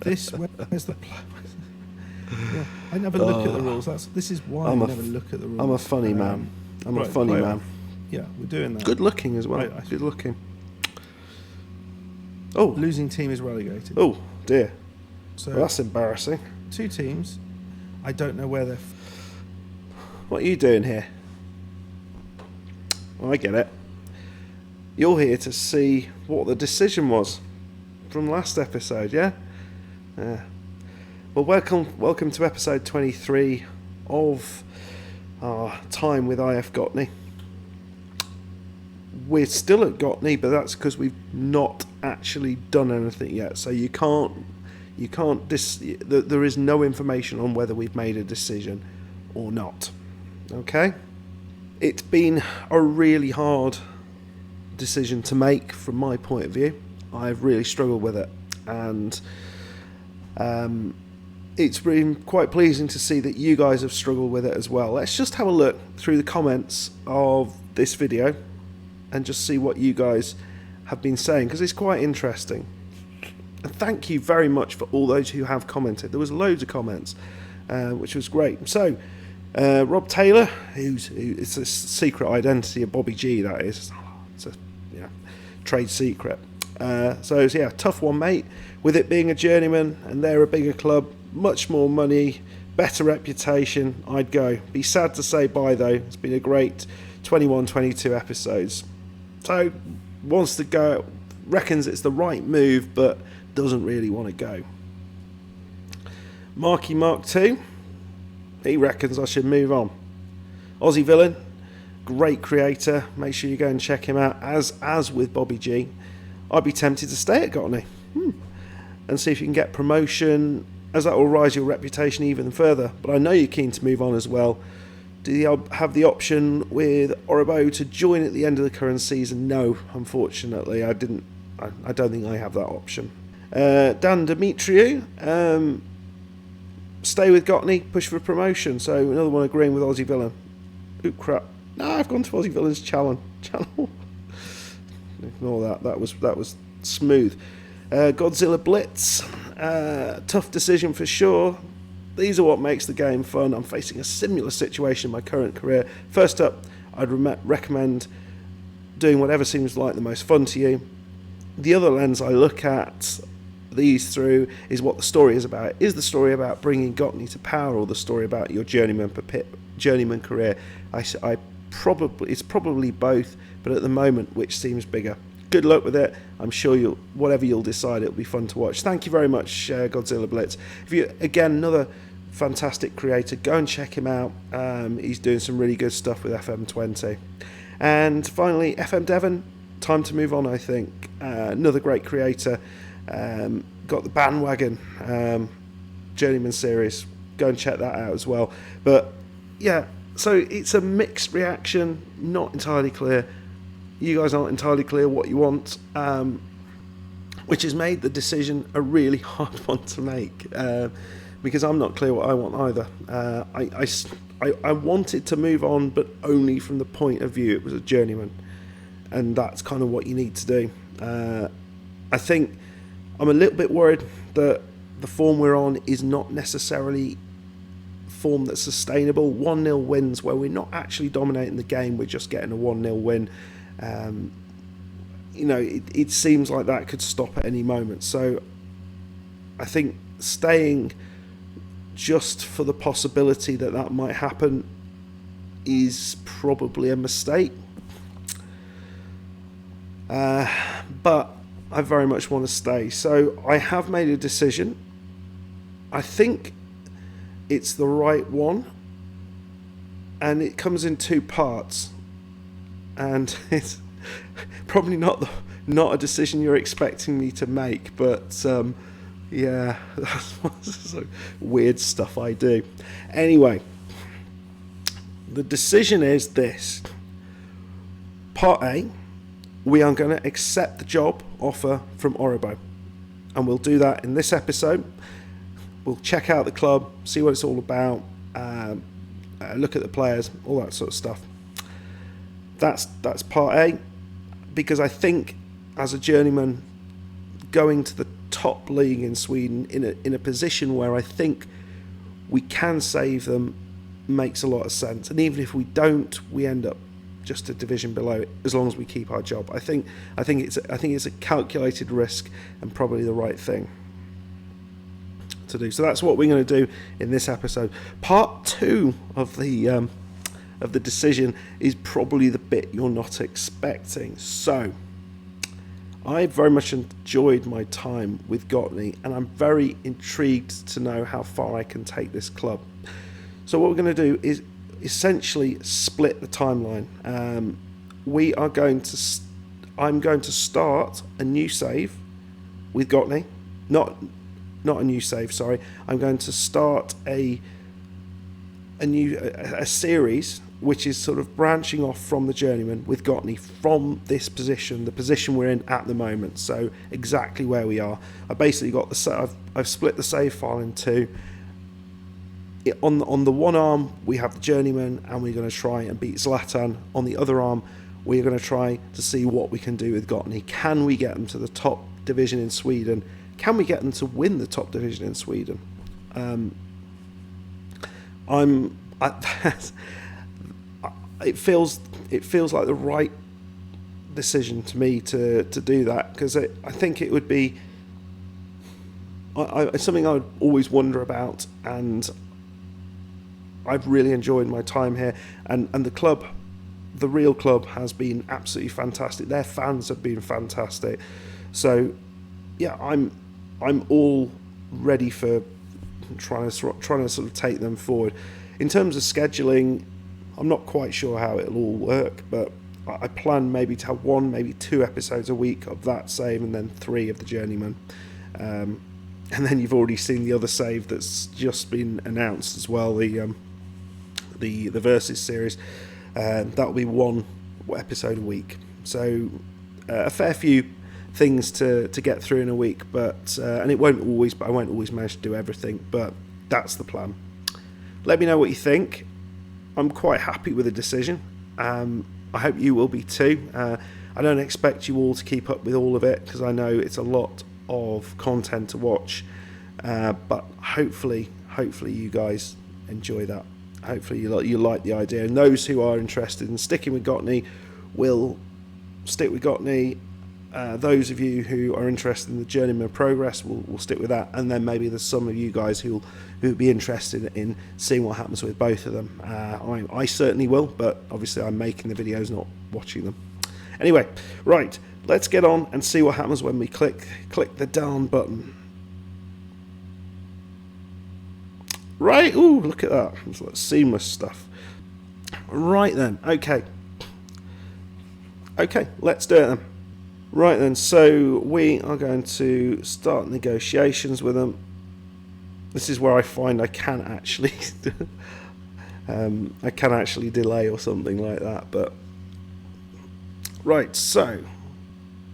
Where's the... Yeah, I never look at the rules. This is why I never look at the rules. I'm a funny man. I'm a funny man. Yeah, we're doing that. Good looking as well. Right, Good looking. Oh, losing team is relegated. Oh dear. So well, that's embarrassing. 2 teams. I don't know where they're. What are you doing here? Oh, I get it. You're here to see what the decision was from last episode, yeah? Well, welcome to episode 23 of our time with IF Gottne. We're still at Gottne, but that's because we've not actually done anything yet. So there is no information on whether we've made a decision or not. Okay? It's been a really hard decision to make from my point of view. I've really struggled with it, and it's been quite pleasing to see that you guys have struggled with it as well. Let's just have a look through the comments of this video and just see what you guys have been saying, because it's quite interesting. And thank you very much for all those who have commented. There was loads of comments, which was great. So Rob Taylor, it's a secret identity of Bobby G, that is. It's a trade secret. So yeah, tough one, mate. With it being a Journeyman and they're a bigger club, much more money, better reputation, I'd go. Be sad to say bye though. It's been a great 22 episodes. So wants to go, reckons it's the right move, but doesn't really want to go. Marky Mark 2, he reckons I should move on. Aussie Villain, great creator. Make sure you go and check him out. As with Bobby G, I'd be tempted to stay at Gottne and see if you can get promotion, as that will rise your reputation even further. But I know you're keen to move on as well. Do you have the option with Oribo to join at the end of the current season? No, unfortunately, I didn't. I don't think I have that option. Dan Demetriou, stay with Gottne, push for promotion. So another one agreeing with Aussie Villain. Oop, crap. No, I've gone to Aussie Villain's channel. Ignore that. That was smooth. Godzilla Blitz. Tough decision for sure. These are what makes the game fun. I'm facing a similar situation in my current career. First up, I'd recommend doing whatever seems like the most fun to you. The other lens I look at these through is what the story is about. Is the story about bringing Gottne to power, or the story about your journeyman career? It's probably both, but at the moment, which seems bigger? Good luck with it. I'm sure whatever you'll decide, it'll be fun to watch. Thank you very much, Godzilla Blitz. If you, again, another fantastic creator, go and check him out. He's doing some really good stuff with FM20. And finally, FM Devon, time to move on, I think. Another great creator. Got the bandwagon Journeyman series. Go and check that out as well. But yeah, so it's a mixed reaction, not entirely clear. You guys aren't entirely clear what you want, which has made the decision a really hard one to make, because I'm not clear what I want either. I wanted to move on, but only from the point of view it was a journeyman, and that's kind of what you need to do. I think I'm a little bit worried that the form we're on is not necessarily form that's sustainable. 1-0 wins where we're not actually dominating the game, we're just getting a 1-0 win. It seems like that could stop at any moment. So I think staying just for the possibility that might happen is probably a mistake. But I very much want to stay. So I have made a decision. I think it's the right one, and it comes in 2 parts. And it's probably not a decision you're expecting me to make, but yeah, that's weird stuff I do. Anyway, the decision is this. Part A, we are going to accept the job offer from Oribo, and we'll do that in this episode. We'll check out the club, see what it's all about, look at the players, all that sort of stuff. That's part A, because I think as a journeyman, going to the top league in Sweden in a position where I think we can save them makes a lot of sense. And even if we don't, we end up just a division below, as long as we keep our job. I think it's a calculated risk and probably the right thing to do. So that's what we're going to do in this episode. Part 2 of the decision is probably the bit you're not expecting. So I very much enjoyed my time with Gottne, and I'm very intrigued to know how far I can take this club. So what we're going to do is essentially split the timeline. I'm going to start a new save with Gottne. Not a new save, sorry. I'm going to start a series which is sort of branching off from the Journeyman with Gottne from this position, the position we're in at the moment. So exactly where we are. I basically got I've split the save file in two. On the one arm we have the Journeyman, and we're going to try and beat Zlatan. On the other arm we're going to try to see what we can do with Gottne. Can we get them to the top division in Sweden? Can we get them to win the top division in Sweden? It feels like the right decision to me to do that, because I think it would be it's something I would always wonder about, and I've really enjoyed my time here, and the club, the real club, has been absolutely fantastic. Their fans have been fantastic. So yeah, I'm all ready for trying to sort of take them forward. In terms of scheduling, I'm not quite sure how it'll all work, but I plan maybe to have 1, maybe 2 episodes a week of that save, and then 3 of the Journeyman. And then you've already seen the other save that's just been announced as well, the Versus series. That'll be 1 episode a week. So a fair few things to get through in a week, but and I won't always manage to do everything, but that's the plan. Let me know what you think. I'm quite happy with the decision. I hope you will be too. I don't expect you all to keep up with all of it, because I know it's a lot of content to watch, but hopefully you guys enjoy that. Hopefully you like the idea, and those who are interested in sticking with Gottne will stick with Gottne. Those of you who are interested in the Journeyman progress will stick with that, and then maybe there's some of you guys who'll be interested in seeing what happens with both of them. I certainly will, but obviously I'm making the videos, not watching them. Anyway, right, let's get on and see what happens when we click the down button. Right, ooh, look at that. It's like seamless stuff. Right then, okay, let's do it then. Right then, so we are going to start negotiations with them. This is where I find I can actually delay or something like that. But right, so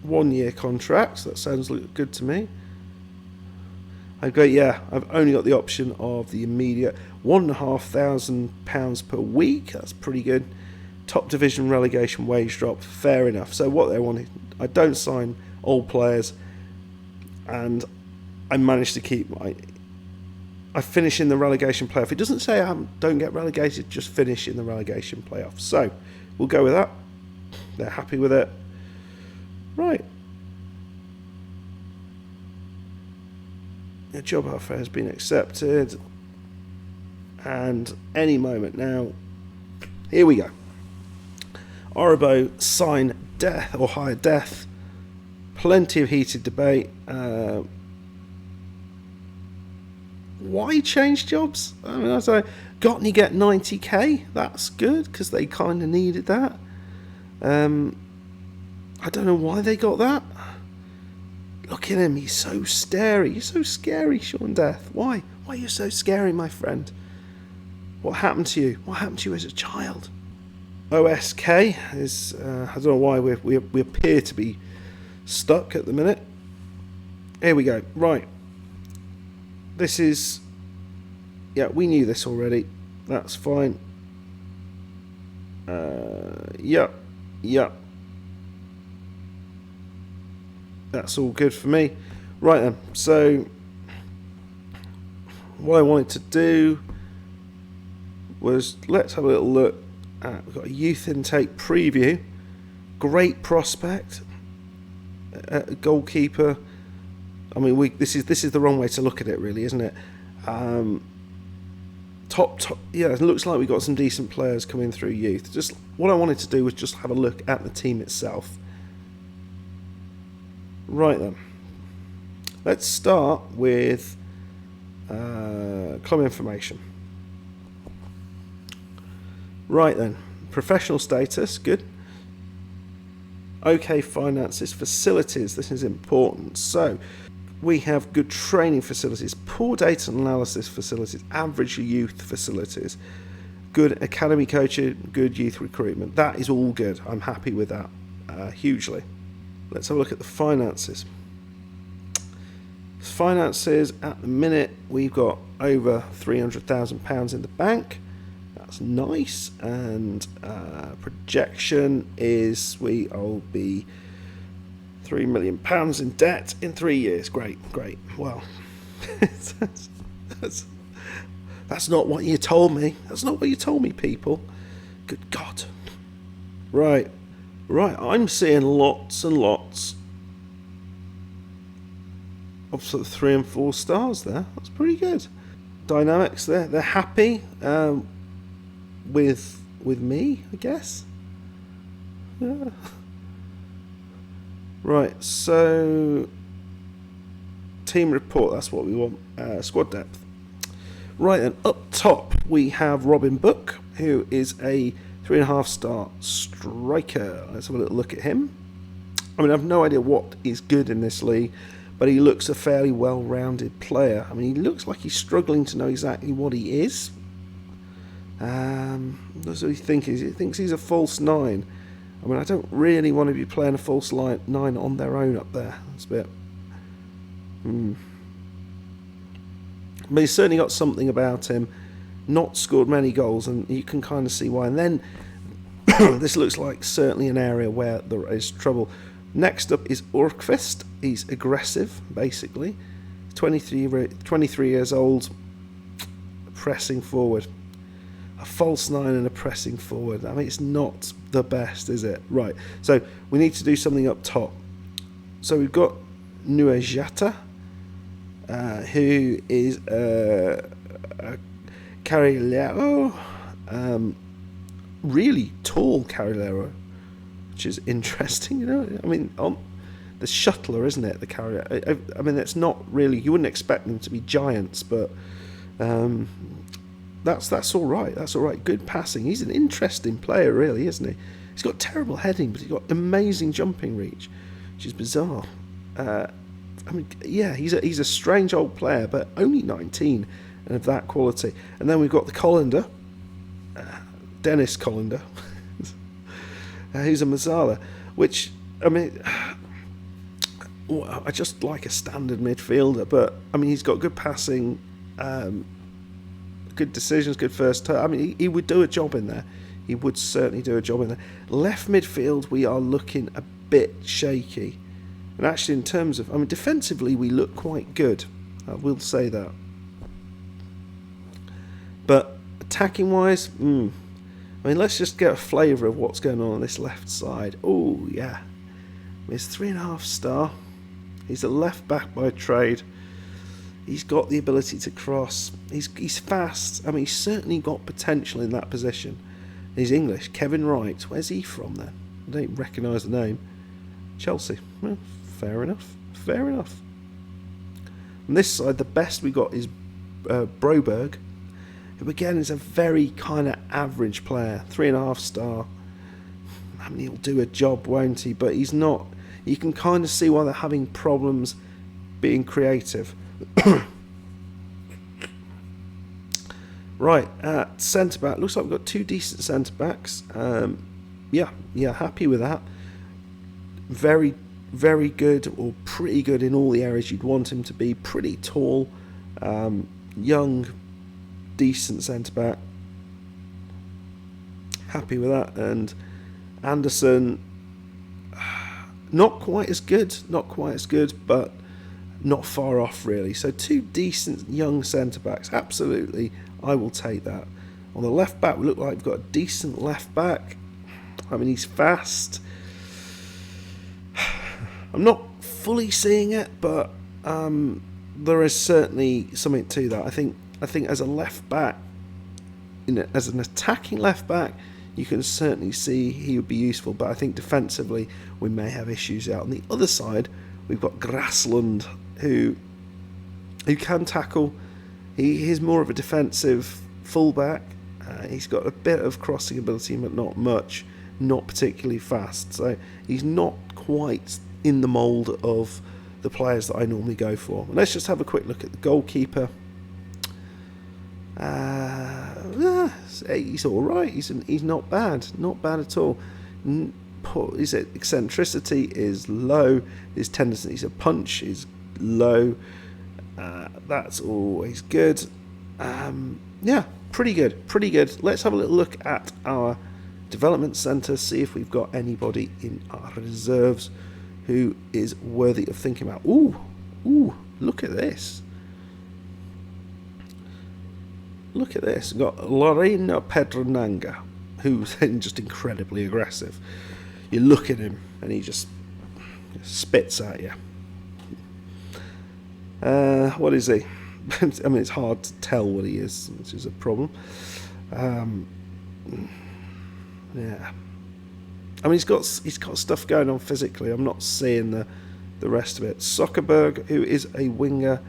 1-year contracts. That sounds good to me. I've only got the option of the immediate £1,500 per week. That's pretty good. Top division relegation wage drop. Fair enough. So what they wanted, I don't sign old players, and I managed to keep I finish in the relegation playoff. It doesn't say I don't get relegated, just finish in the relegation playoff. So we'll go with that. They're happy with it. Right. The job offer has been accepted, and any moment now. Here we go. Orabo sign death or hire death. Plenty of heated debate. Why change jobs? I mean, I was like, Gottne get 90k. That's good, because they kind of needed that. I don't know why they got that. Look at him, he's so scary. You're so scary, Sean Death. Why? Why are you so scary, my friend? What happened to you? What happened to you as a child? OSK is, I don't know why we appear to be stuck at the minute. Here we go. Right. This is, yeah, we knew this already. That's fine. Yeah. That's all good for me. Right then, so what I wanted to do was let's have a little look at, we've got a youth intake preview. Great prospect, goalkeeper. I mean, this is the wrong way to look at it, really, isn't it? Top, yeah. It looks like we got some decent players coming through youth. Just what I wanted to do was just have a look at the team itself. Right then, let's start with club information. Right then, professional status, good. Okay, finances, facilities, this is important. So, we have good training facilities, poor data analysis facilities, average youth facilities, good academy coaching, good youth recruitment. That is all good. I'm happy with that, hugely. Let's have a look at the finances. Finances, at the minute, we've got over £300,000 in the bank. That's nice. And projection is we'll be £3 million in debt in 3 years. Great. Well, that's not what you told me. That's not what you told me, people. Good God. Right. I'm seeing lots and lots of sort of 3 and 4 stars there. That's pretty good. Dynamics there. They're happy with me, I guess. Yeah. Right, so team report, that's what we want. Squad depth. Right then, up top we have Robin Book, who is a 3.5 star striker. Let's have a little look at him. I mean, I have no idea what is good in this league, but he looks a fairly well-rounded player. I mean, he looks like he's struggling to know exactly what he is. That's what he thinks. He thinks he's a false 9. I mean, I don't really want to be playing a false 9 on their own up there. It's a bit... But he's certainly got something about him. Not scored many goals, and you can kind of see why. And then, this looks like certainly an area where there is trouble. Next up is Orkvist. He's aggressive, basically. 23 years old, pressing forward. A false 9 and a pressing forward. I mean, it's not the best, is it? Right, so we need to do something up top. So we've got Nuejata, who is a Carrilero, really tall Carrilero, which is interesting, you know. I mean, the shuttler, isn't it? The Carrilero. I mean, it's not really. You wouldn't expect them to be giants, but that's all right. That's all right. Good passing. He's an interesting player, really, isn't he? He's got terrible heading, but he's got amazing jumping reach, which is bizarre. I mean, yeah, he's a strange old player, but only 19 and of that quality. And then we've got the Colander, Dennis Colander, who's a Mazzala, which, I mean, I just like a standard midfielder, but I mean, he's got good passing, good decisions, good first turn. I mean, he would do a job in there. He would certainly do a job in there. Left midfield, we are looking a bit shaky. And actually, in terms of, I mean, defensively, we look quite good. I will say that. But attacking-wise, I mean, let's just get a flavour of what's going on this left side. Oh, yeah. He's 3.5 star. He's a left back by trade. He's got the ability to cross. He's fast. I mean, he's certainly got potential in that position. He's English. Kevin Wright. Where's he from then? I don't recognise the name. Chelsea. Well, fair enough. Fair enough. On this side, the best we got is Broberg, who again is a very kind of average player. 3.5 star. I mean, he'll do a job, won't he? But he's not. You can kind of see why they're having problems being creative. Right, centre back. Looks like we've got 2 decent centre backs. Yeah, happy with that. Very, very good, or pretty good in all the areas you'd want him to be. Pretty tall, young, decent centre back. Happy with that. And Anderson, not quite as good, but not far off really. So 2 decent young centre-backs, absolutely, I will take that. On the left back, we look like we've got a decent left back. I mean, he's fast. I'm not fully seeing it, but there is certainly something to that. I think as a left back, as an attacking left back, you can certainly see he would be useful. But I think defensively, we may have issues out. On the other side, we've got Graslund, who can tackle. He's more of a defensive fullback. He's got a bit of crossing ability, but not much. Not particularly fast. So he's not quite in the mould of the players that I normally go for. Let's just have a quick look at the goalkeeper. He's all right. He's not bad. Not bad at all. His eccentricity is low. His tendency to punch is low. That's always good. Pretty good. Let's have a little look at our development centre, see if we've got anybody in our reserves who is worthy of thinking about. Ooh, look at this. Look at this. We've got Lorena Pedronanga, who's just incredibly aggressive. You look at him and he just spits at you. What is he? I mean, it's hard to tell what he is, which is a problem. Yeah. I mean, he's got stuff going on physically. I'm not seeing the rest of it. Zuckerberg, who is a winger,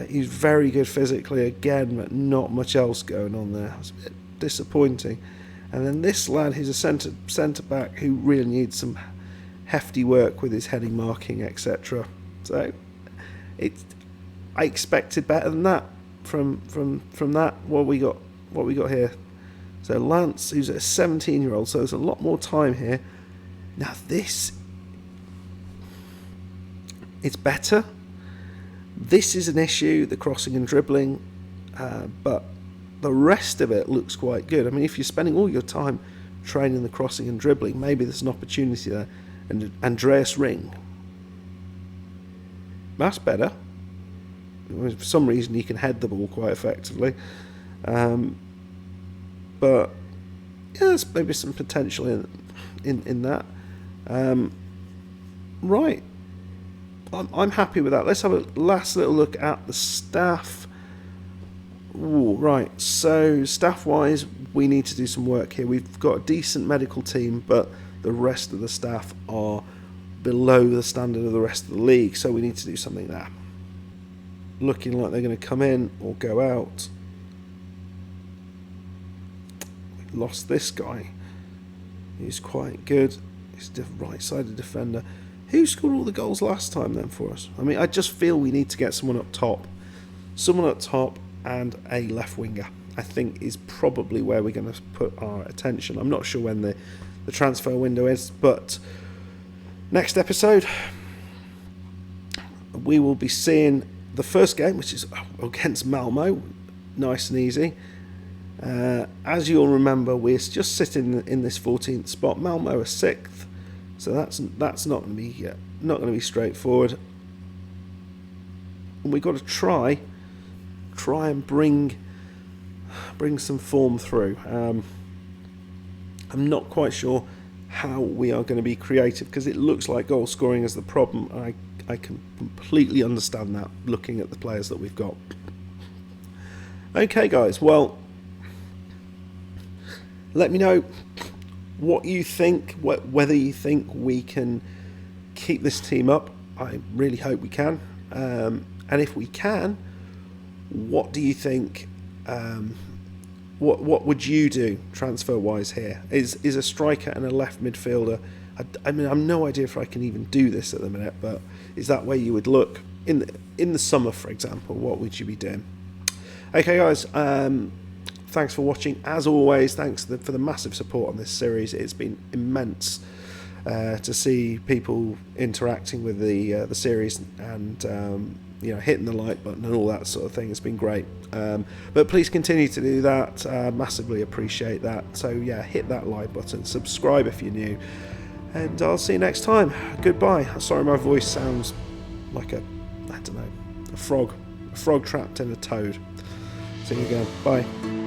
he's very good physically again, but not much else going on there. It's a bit disappointing. And then this lad, he's a centre back who really needs some hefty work with his heading, marking, etc. So I expected better than that from that. What we got here. So Lance, who's a 17-year-old, so there's a lot more time here. Now this, it's better. This is an issue, the crossing and dribbling, but the rest of it looks quite good. I mean, if you're spending all your time training the crossing and dribbling, maybe there's an opportunity there. And Andreas Ring, that's better. For some reason, he can head the ball quite effectively. But yeah, there's maybe some potential in that. Right, I'm happy with that. Let's have a last little look at the staff. Ooh, right, so staff-wise, we need to do some work here. We've got a decent medical team, but the rest of the staff are below the standard of the rest of the league, so we need to do something there. Looking like they're going to come in or go out. We've lost this guy. He's quite good. He's the right-sided defender. Who scored all the goals last time then for us? I mean, I just feel we need to get someone up top. Someone up top and a left winger, I think, is probably where we're going to put our attention. I'm not sure when the transfer window is, but next episode we will be seeing the first game, which is against Malmo. Nice and easy. As you'll remember, we're just sitting in this 14th spot. Malmo are 6th, so that's not going to be straightforward. And we've got to try and bring some form through. I'm not quite sure how we are going to be creative, because it looks like goal scoring is the problem. I can completely understand that looking at the players that we've got. Okay, guys, well, let me know what you think, whether you think we can keep this team up. I really hope we can. And if we can, what do you think? What would you do transfer-wise here? Is a striker and a left midfielder? I mean, I've no idea if I can even do this at the minute, but is that where you would look in the summer, for example? What would you be doing? Okay, guys. Thanks for watching. As always, thanks for the massive support on this series. It's been immense to see people interacting with the series and hitting the like button and all that sort of thing. It's been great. But please continue to do that. Massively appreciate that. So yeah, hit that like button, subscribe if you're new. And I'll see you next time. Goodbye. Sorry my voice sounds like a frog trapped in a toad. See you again. Bye.